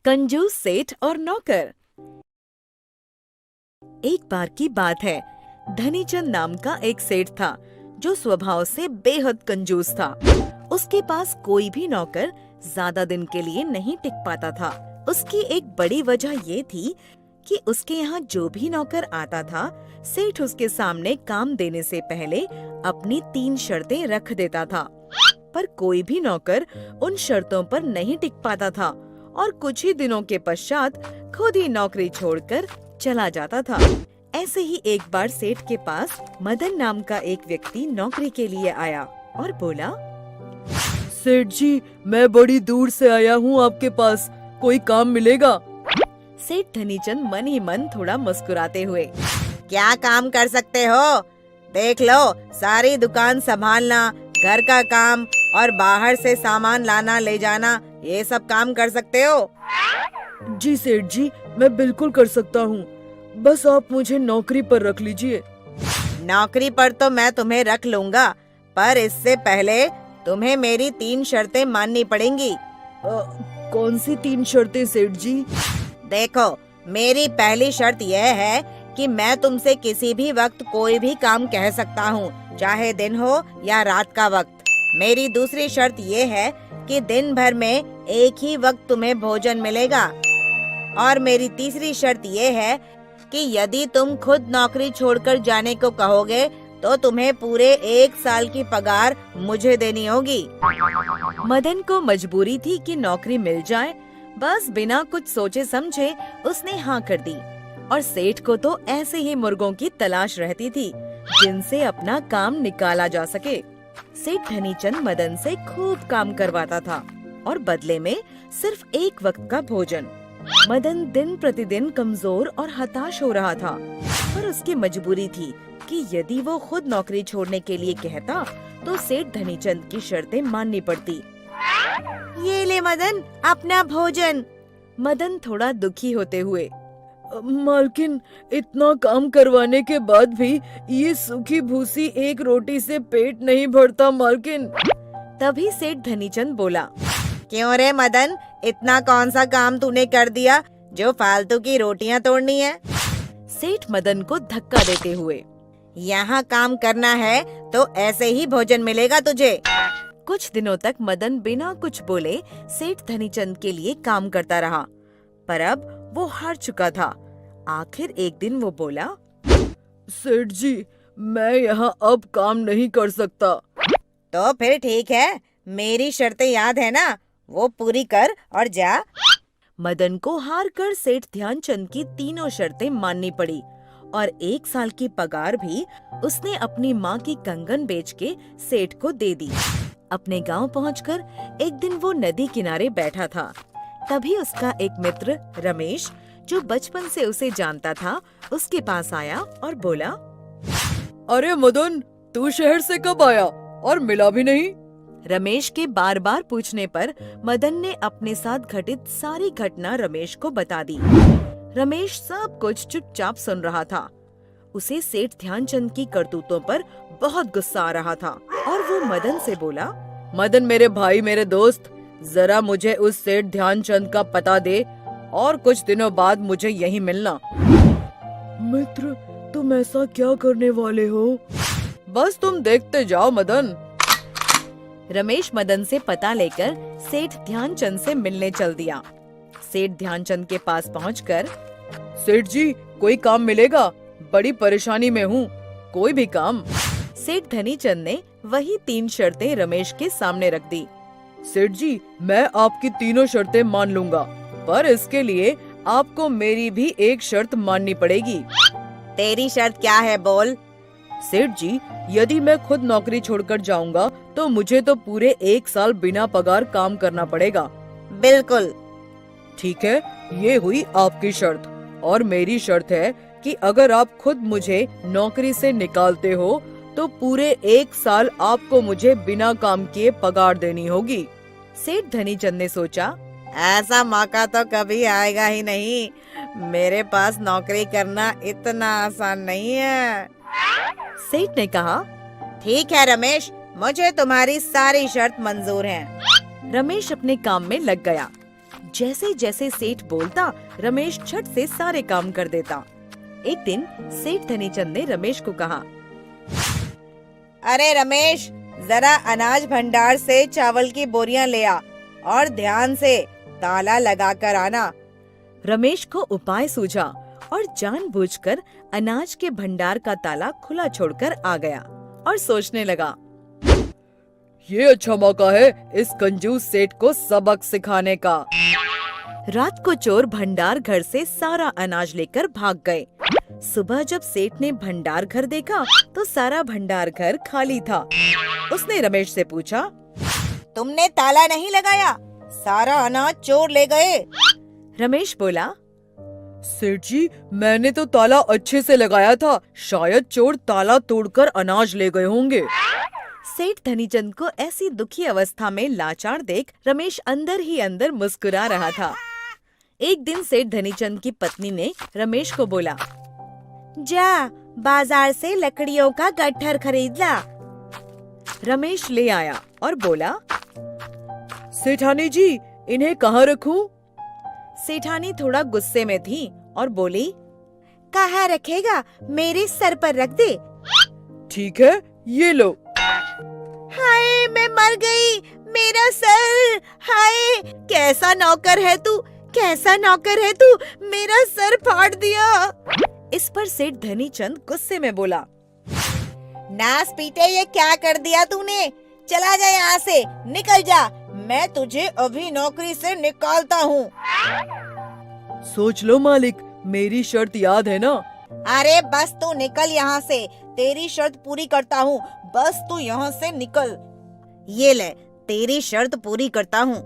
कंजूस सेठ और नौकर। एक बार की बात है, धनीचंद नाम का एक सेठ था जो स्वभाव से बेहद कंजूस था। उसके पास कोई भी नौकर ज्यादा दिन के लिए नहीं टिक पाता था। उसकी एक बड़ी वजह ये थी कि उसके यहाँ जो भी नौकर आता था, सेठ उसके सामने काम देने से पहले अपनी 3 शर्तें रख देता था। पर कोई भी नौकर उन शर्तों पर नहीं टिक पाता था और कुछ ही दिनों के पश्चात खुद ही नौकरी छोड़कर चला जाता था। ऐसे ही एक बार सेठ के पास मदन नाम का एक व्यक्ति नौकरी के लिए आया और बोला, सेठ जी, मैं बड़ी दूर से आया हूँ आपके पास, कोई काम मिलेगा? सेठ धनीचंद मन ही मन थोड़ा मुस्कुराते हुए, क्या काम कर सकते हो? देख लो, सारी दुकान संभालना, घर का काम और बाहर से सामान लाना ले जाना, ये सब काम कर सकते हो? जी सेठ जी, मैं बिल्कुल कर सकता हूँ, बस आप मुझे नौकरी पर रख लीजिए। नौकरी पर तो मैं तुम्हें रख लूँगा, पर इससे पहले तुम्हें मेरी 3 शर्तें माननी पड़ेंगी। कौन सी 3 शर्तें सेठ जी? देखो, मेरी पहली शर्त यह है कि मैं तुमसे किसी भी वक्त कोई भी काम कह सकता हूँ, चाहे दिन हो या रात का वक्त। मेरी दूसरी शर्त ये है कि दिन भर में एक ही वक्त तुम्हें भोजन मिलेगा। और मेरी तीसरी शर्त ये है कि यदि तुम खुद नौकरी छोड़कर जाने को कहोगे तो तुम्हें पूरे 1 साल की पगार मुझे देनी होगी। मदन को मजबूरी थी कि नौकरी मिल जाए। बस बिना कुछ सोचे समझे उसने हाँ कर दी। और सेठ को तो ऐसे ही मुर्गों की तलाश रहती थी जिनसे अपना काम निकाला जा सके। सेठ धनीचंद मदन से खूब काम करवाता था और बदले में सिर्फ एक वक्त का भोजन। मदन दिन प्रतिदिन कमजोर और हताश हो रहा था, पर उसकी मजबूरी थी कि यदि वो खुद नौकरी छोड़ने के लिए कहता तो सेठ धनीचंद की शर्तें माननी पड़ती। ये ले मदन, अपना भोजन। मदन थोड़ा दुखी होते हुए, मालकिन, इतना काम करवाने के बाद भी ये सूखी भूसी एक रोटी से पेट नहीं भरता मालकिन। तभी सेठ धनीचंद बोला, क्यों रे मदन, इतना कौन सा काम तूने कर दिया जो फालतू की रोटियां तोड़नी है? सेठ मदन को धक्का देते हुए, यहाँ काम करना है तो ऐसे ही भोजन मिलेगा तुझे। कुछ दिनों तक मदन बिना कुछ बोले सेठ धनीचंद के लिए काम करता रहा, पर अब वो हार चुका था। आखिर एक दिन वो बोला, सेठ जी, मैं यहाँ अब काम नहीं कर सकता। तो फिर ठीक है, मेरी शर्तें याद है ना, वो पूरी कर और जा। मदन को हार कर सेठ ध्यानचंद की तीनों शर्तें माननी पड़ी और 1 साल की पगार भी उसने अपनी माँ की कंगन बेच के सेठ को दे दी। अपने गांव पहुंचकर एक दिन वो नदी किनारे बैठा था। तभी उसका एक मित्र रमेश, जो बचपन से उसे जानता था, उसके पास आया और बोला, अरे मदन, तू शहर से कब आया और मिला भी नहीं? रमेश के बार बार पूछने पर मदन ने अपने साथ घटित सारी घटना रमेश को बता दी। रमेश सब कुछ चुपचाप सुन रहा था। उसे सेठ ध्यानचंद की करतूतों पर बहुत गुस्सा आ रहा था और वो मदन से बोला, मदन मेरे भाई, मेरे दोस्त, जरा मुझे उस सेठ ध्यानचंद का पता दे और कुछ दिनों बाद मुझे यहीं मिलना। मित्र, तुम ऐसा क्या करने वाले हो? बस तुम देखते जाओ मदन। रमेश मदन से पता लेकर सेठ ध्यानचंद से मिलने चल दिया। सेठ ध्यानचंद के पास पहुंचकर, सेठ जी, कोई काम मिलेगा? बड़ी परेशानी में हूँ, कोई भी काम। सेठ धनीचंद ने वही 3 शर्तें रमेश के सामने रख दी। सेठ जी, मैं आपकी तीनों शर्तें मान लूंगा, पर इसके लिए आपको मेरी भी एक शर्त माननी पड़ेगी। तेरी शर्त क्या है, बोल। सेठ जी, यदि मैं खुद नौकरी छोड़कर जाऊंगा तो मुझे तो पूरे 1 साल बिना पगार काम करना पड़ेगा। बिल्कुल। ठीक है, ये हुई आपकी शर्त, और मेरी शर्त है कि अगर आप खुद मुझे नौकरी से निकालते हो तो पूरे 1 साल आपको मुझे बिना काम किए पगार देनी होगी। सेठ धनीचंद ने सोचा, ऐसा मौका तो कभी आएगा ही नहीं, मेरे पास नौकरी करना इतना आसान नहीं है। सेठ ने कहा, ठीक है रमेश, मुझे तुम्हारी सारी शर्त मंजूर है। रमेश अपने काम में लग गया। जैसे जैसे सेठ बोलता, रमेश झट से सारे काम कर देता। एक दिन सेठ धनीचंद ने रमेश को कहा, अरे रमेश, जरा अनाज भंडार से चावल की बोरियां ले आ और ध्यान से ताला लगा कर आना। रमेश को उपाय सूझा और जानबूझकर अनाज के भंडार का ताला खुला छोड़कर आ गया और सोचने लगा, ये अच्छा मौका है इस कंजूस सेठ को सबक सिखाने का। रात को चोर भंडार घर से सारा अनाज लेकर भाग गए। सुबह जब सेठ ने भंडार घर देखा तो सारा भंडार घर खाली था। उसने रमेश से पूछा, तुमने ताला नहीं लगाया? सारा अनाज चोर ले गए। रमेश बोला, सेठ जी, मैंने तो ताला अच्छे से लगाया था, शायद चोर ताला तोड़कर अनाज ले गए होंगे। सेठ धनीचंद को ऐसी दुखी अवस्था में लाचार देख रमेश अंदर ही अंदर मुस्कुरा रहा था। एक दिन सेठ धनीचंद की पत्नी ने रमेश को बोला, जा बाजार से लकड़ियों का गट्ठर खरीद ला। रमेश ले आया और बोला, सेठानी जी, इन्हें कहाँ रखूं? सेठानी थोड़ा गुस्से में थी और बोली, कहाँ रखेगा? मेरे सर पर रख दे। ठीक है, ये लो। हाय, मैं मर गई, मेरा सर। हाय, कैसा नौकर है तू, कैसा नौकर है तू, मेरा सर फाड़ दिया। इस पर सेठ धनीचंद गुस्से में बोला, नास पीटे, ये क्या कर दिया तूने? चला जा यहाँ से, निकल जा, मैं तुझे अभी नौकरी से निकालता हूँ। सोच लो मालिक, मेरी शर्त याद है ना? अरे बस तू निकल यहाँ से, तेरी शर्त पूरी करता हूँ, बस तू यहाँ से निकल। ये ले, तेरी शर्त पूरी करता हूँ।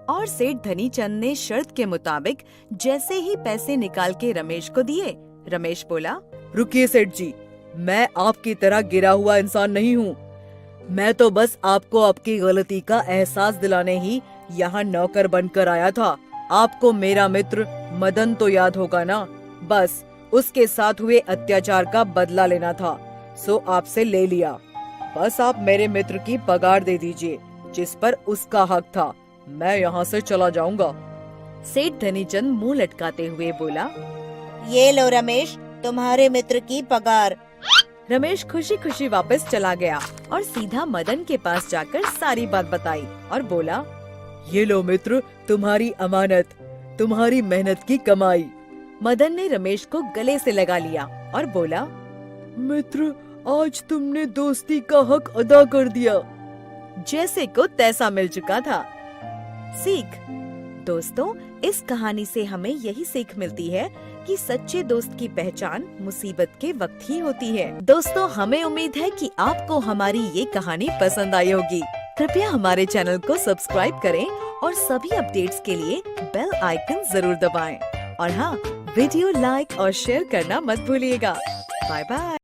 और सेठ धनीचंद ने शर्त के मुताबिक जैसे ही पैसे निकाल के रमेश को दिए। रमेश बोला, रुकिए सेठ जी, मैं आपकी तरह गिरा हुआ इंसान नहीं हूँ। मैं तो बस आपको आपकी गलती का एहसास दिलाने ही यहाँ नौकर बनकर आया था। आपको मेरा मित्र मदन तो याद होगा ना? बस उसके साथ हुए अत्याचार का बदला लेना था, सो आपसे ले लिया। बस आप मेरे मित्र की पगार दे दीजिए, जिस पर उसका हक था। मैं यहाँ से चला जाऊंगा। सेठ धनीचंद मुंह लटकाते हुए बोला, ये लो रमेश, तुम्हारे मित्र की पगार। रमेश खुशी खुशी वापस चला गया और सीधा मदन के पास जाकर सारी बात बताई और बोला, ये लो मित्र, तुम्हारी अमानत, तुम्हारी मेहनत की कमाई। मदन ने रमेश को गले से लगा लिया और बोला, मित्र, आज तुमने दोस्ती का हक अदा कर दिया। जैसे को तैसा मिल चुका था। सीख। दोस्तों, इस कहानी से हमें यही सीख मिलती है कि सच्चे दोस्त की पहचान मुसीबत के वक्त ही होती है। दोस्तों, हमें उम्मीद है कि आपको हमारी ये कहानी पसंद आई होगी। कृपया हमारे चैनल को सब्सक्राइब करें और सभी अपडेट्स के लिए बेल आइकन जरूर दबाएं। और हाँ, वीडियो लाइक और शेयर करना मत भूलिएगा। Bye bye.